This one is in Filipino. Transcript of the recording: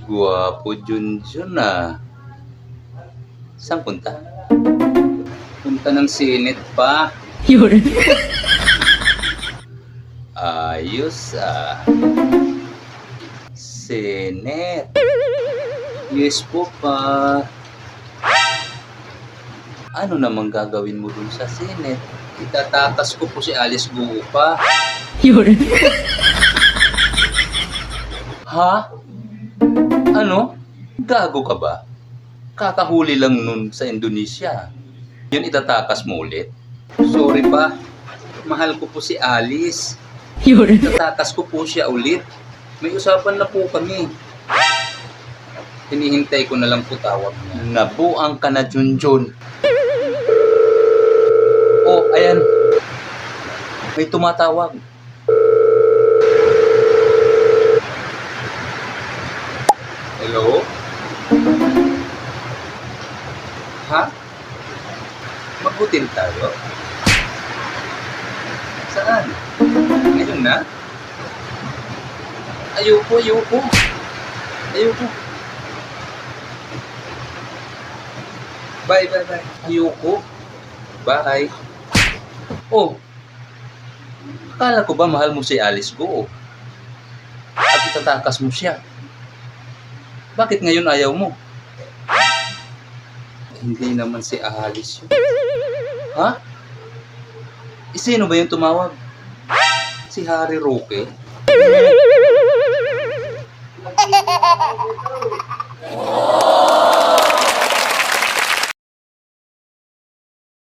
Guwapo Junjun ah. Saan punta? Punta ng Senate pa. Yun. Ayos ah. Senate. Yes po pa. Ano namang gagawin mo dun sa Senate? Itatakas ko po si Alice Guo pa. Yun. Ha? Ano? Gago ka ba? Kakahuli lang nun sa Indonesia. Yun itatakas mo ulit? Sorry pa. Mahal ko po si Alice. Yun. Itatakas ko po siya ulit. May usapan na po kami. Hinihintay ko na lang po tawag niya. Nabuang ka na, Junjun. Oh, ayan. May tumatawag. Hello? Ha? Mabutin tayo? Saan? Ngayon na? Ayoko. Bye. Ayoko. Bye. Oh. Akala ko ba mahal mo si Alice Guo? At itatakas mo siya. Bakit ngayon ayaw mo? Hindi naman si Alice yun. Ha? Sino ba yung tumawag? Si Harry Roque?